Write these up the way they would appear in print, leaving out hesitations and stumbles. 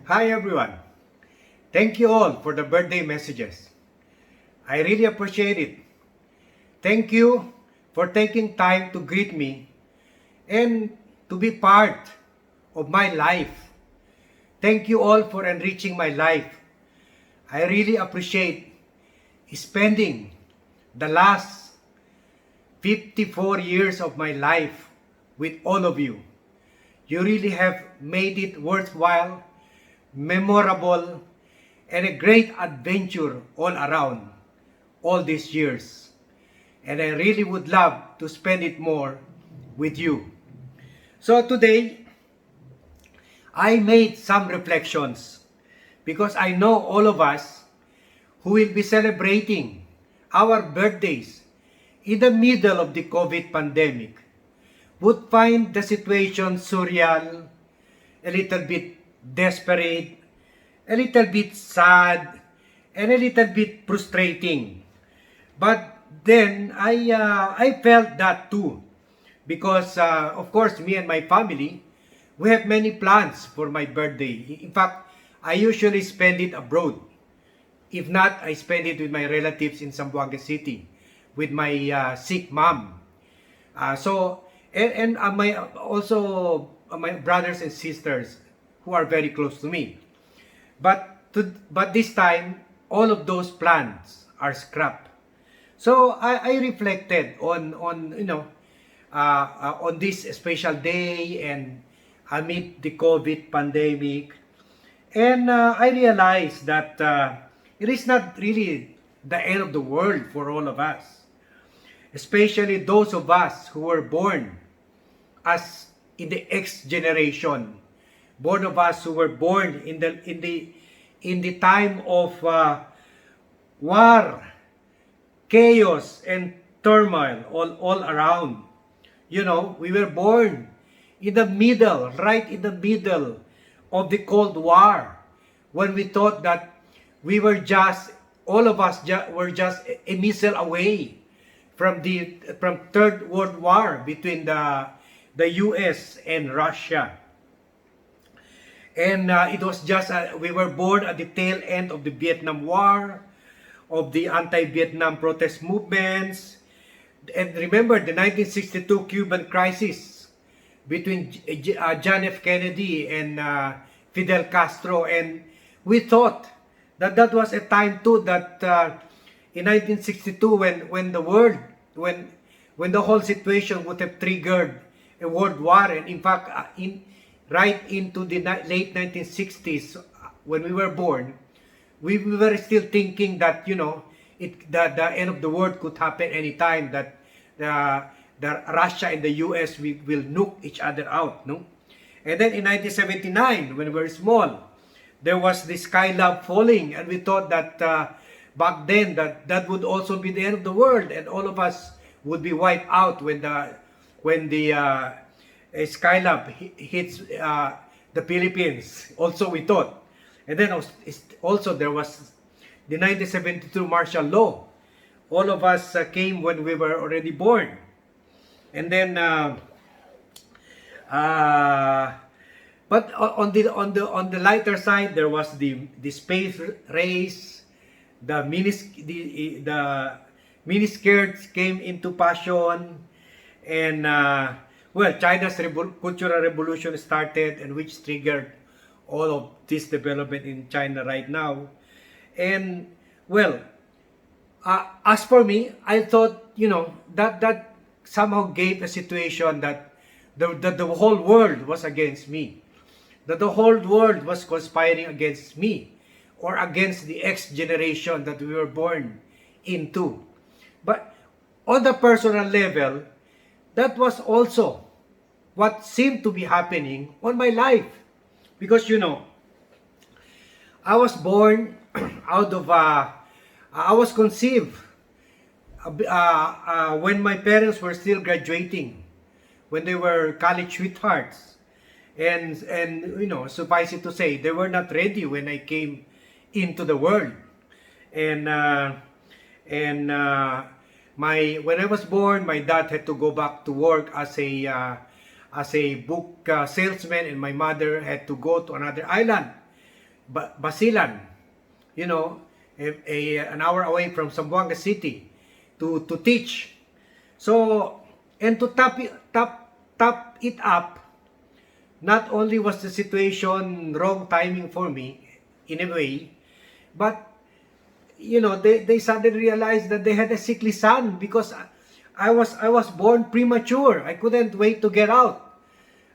Hi everyone. Thank you all for the birthday messages. I really appreciate it. Thank you for taking time to greet me and to be part of my life. Thank you all for enriching my life. I really appreciate spending the last 54 years of my life with all of you. You really have made it worthwhile, memorable, and a great adventure all around all these years. And I really would love to spend it more with you. So today, I made some reflections because I know all of us who will be celebrating our birthdays in the middle of the COVID pandemic would find the situation surreal, a little bit desperate, a little bit sad, and a little bit frustrating. But then I felt that too because of course me and my family, we have many plans for my birthday. In fact, I usually spend it abroad. If not, I spend it with my relatives in Zamboanga City with my sick mom. And my also my brothers and sisters who are very close to me. But this time, all of those plans are scrapped. So I reflected on on this special day and amid the COVID pandemic, and I realized that it is not really the end of the world for all of us, especially those of us who were born as in the X generation, born of us who were born in the time of war, chaos, and turmoil all around. You know, we were born in the middle, right in the middle of the Cold War, when we thought that we were just, all of us were just a missile away from Third World War between the U.S. and Russia. And it was just, we were born at the tail end of the Vietnam War, of the anti-Vietnam protest movements. And remember the 1962 Cuban crisis between John F. Kennedy and Fidel Castro. And we thought that that was a time too that in 1962 when the world, when the whole situation would have triggered a world war. And in fact, right into the late 1960s, when we were born, we were still thinking that, you know, the end of the world could happen anytime, that the Russia and the US will nuke each other out, no? And then in 1979, when we were small, there was the Skylab falling, and we thought that back then that would also be the end of the world, and all of us would be wiped out when the Skylab hits the Philippines. Also, we thought. And then also there was the 1972 martial law. All of us came when we were already born. And then, but on the lighter side, there was the space race. The miniskirts came into fashion, and well, China's cultural revolution started, and which triggered all of this development in China right now. And well, as for me, I thought, you know, that somehow gave a situation that the whole world was against me, that the whole world was conspiring against me or against the X generation that we were born into. But on the personal level, that was also what seemed to be happening on my life. Because, you know, I was born out of, I was conceived when my parents were still graduating, when they were college sweethearts. And you know, suffice it to say, they were not ready when I came into the world. And when I was born, my dad had to go back to work as a book salesman, and my mother had to go to another island Basilan, you know, an hour away from Zamboanga City to teach. So, and to top it up, not only was the situation wrong timing for me, in a way, but, you know, they suddenly realized that they had a sickly son because I was born premature. I couldn't wait to get out.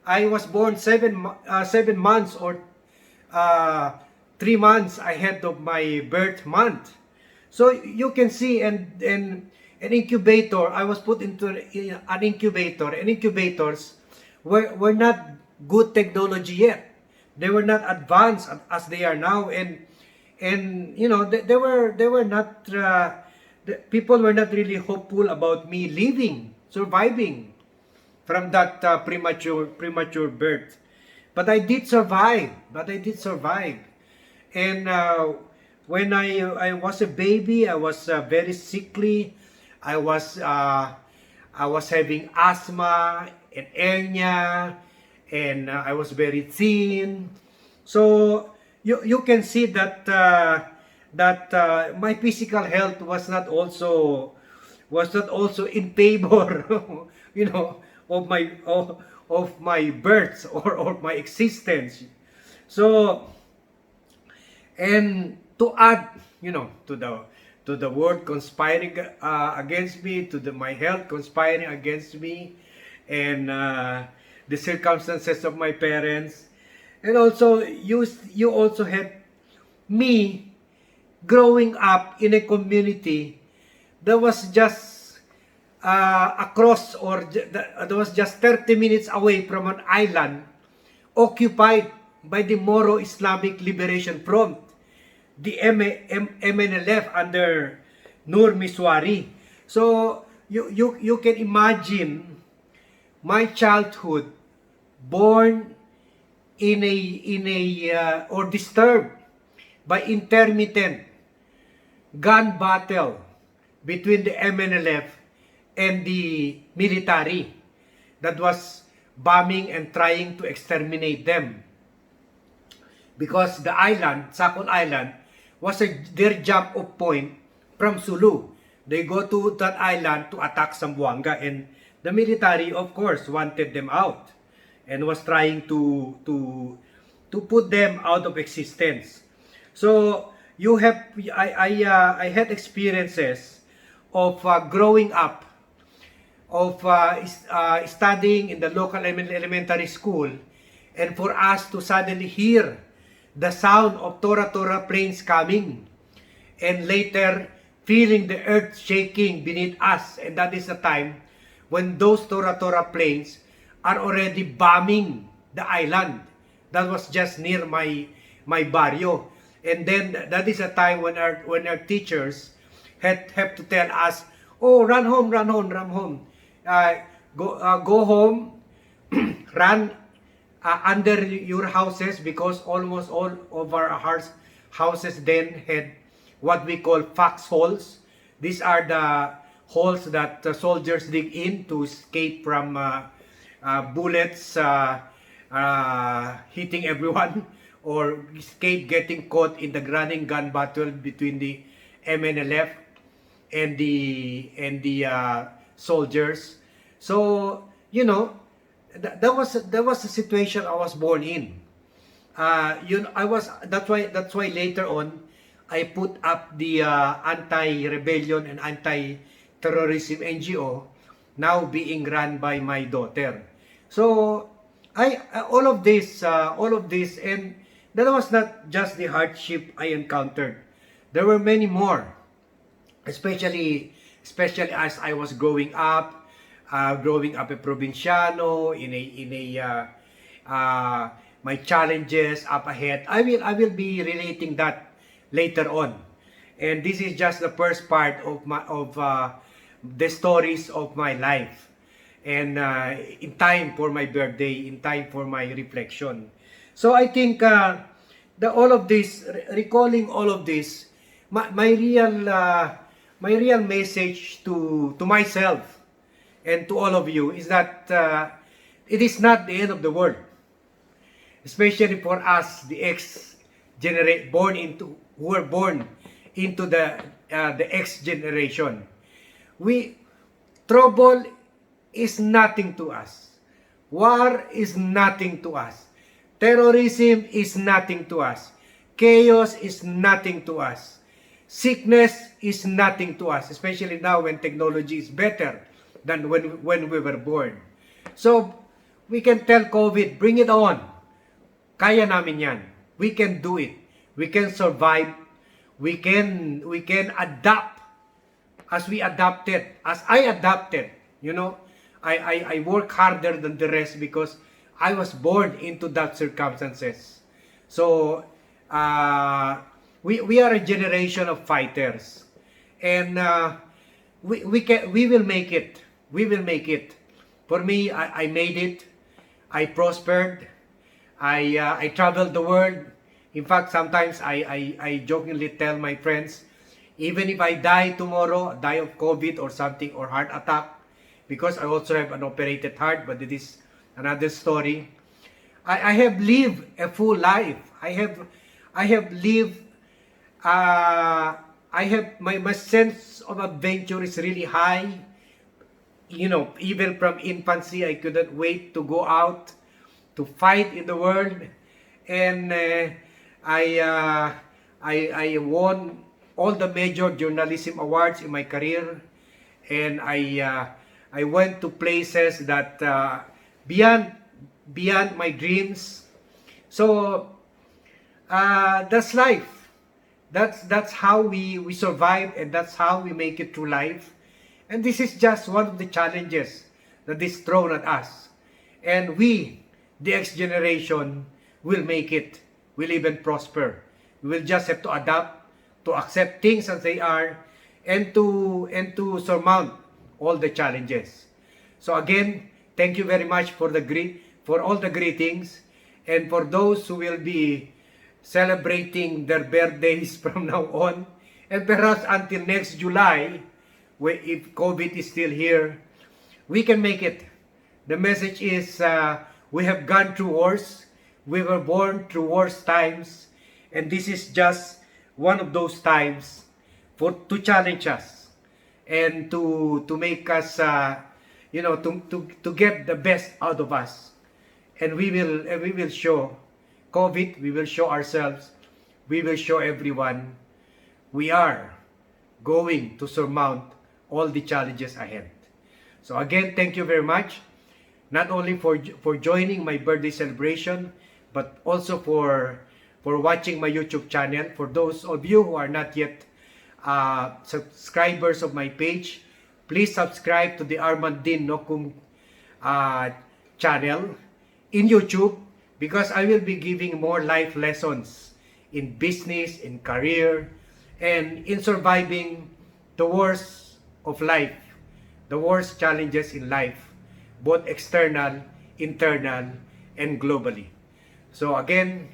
I was born 7 months or uh, 3 months ahead of my birth month. So you can see, and an incubator, I was put into an incubator, and incubators were not good technology yet. They were not advanced as they are now, and you know, they were not people were not really hopeful about me living, surviving from that premature birth. But I did survive. And when I was a baby, I was very sickly. I was uh, I was having asthma and hernia, and I was very thin. So you can see that my physical health was not also in favor, you know, of my birth or my existence. So, and to add, you know, to the word conspiring against me, my health conspiring against me, and the circumstances of my parents, and also you also had me growing up in a community that was just across, or that was just 30 minutes away from an island occupied by the Moro Islamic Liberation Front, the MNLF under Nur Miswari. So you can imagine my childhood born or disturbed by intermittent gun battle between the MNLF and the military that was bombing and trying to exterminate them. Because the island, Sakon Island, was their jump off point from Sulu. They go to that island to attack Zamboanga, and the military, of course, wanted them out and was trying to put them out of existence. So I had experiences of growing up, of studying in the local elementary school, and for us to suddenly hear the sound of Tora Tora planes coming, and later feeling the earth shaking beneath us, and that is the time when those Tora Tora planes are already bombing the island that was just near my barrio. And then that is a time when our teachers have to tell us, oh, run home, uh, go home, run under your houses, because almost all of our houses then had what we call foxholes. These are the holes that soldiers dig in to escape from bullets hitting everyone, or escape getting caught in the running gun battle between the MNLF and the soldiers. So, you know, that was the situation I was born in. That's why later on I put up the anti-rebellion and anti-terrorism NGO, now being run by my daughter. So all of this, and that was not just the hardship I encountered. There were many more, especially as I was growing up a provinciano my challenges up ahead. I will be relating that later on, and this is just the first part of the stories of my life, and in time for my birthday, in time for my reflection. So I think all of this, recalling all of this, my real message to myself and to all of you is that it is not the end of the world, especially for us, the born into the X generation. Trouble is nothing to us. War is nothing to us. Terrorism is nothing to us. Chaos is nothing to us. Sickness is nothing to us, especially now when technology is better than when we were born. So, we can tell COVID, bring it on. Kaya namin yan. We can do it. We can survive. We can adapt as we adapted, as I adapted. You know, I work harder than the rest because I was born into that circumstances. So, we are a generation of fighters, and we will make it. We will make it. For me, I made it. I prospered. I traveled the world. In fact, sometimes I jokingly tell my friends, even if I die tomorrow, die of COVID or something, or heart attack, because I also have an operated heart, but it is another story. I have lived a full life. I have lived. My sense of adventure is really high. You know, even from infancy, I couldn't wait to go out to fight in the world, and I won all the major journalism awards in my career, and I went to places that beyond my dreams. So that's life. That's how we survive, and that's how we make it through life. And this is just one of the challenges that is thrown at us. And we, the X generation, will make it. Will even prosper. We will just have to adapt, to accept things as they are, and to surmount all the challenges. So again, thank you very much for all the greetings, and for those who will be celebrating their birthdays from now on, and perhaps until next July, if COVID is still here, we can make it. The message is, we have gone through wars. We were born through wars times, and this is just one of those times to challenge us and to make us, to get the best out of us. And we will show COVID. We will show ourselves. We will show everyone we are going to surmount all the challenges ahead. So again, thank you very much, not only for joining my birthday celebration, but also for watching my YouTube channel. For those of you who are not yet subscribers of my page, please subscribe to the Armand Nocum channel in YouTube, because I will be giving more life lessons in business, in career, and in surviving the worst of life, the worst challenges in life, both external, internal, and globally. So again,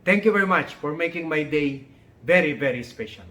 thank you very much for making my day very, very special.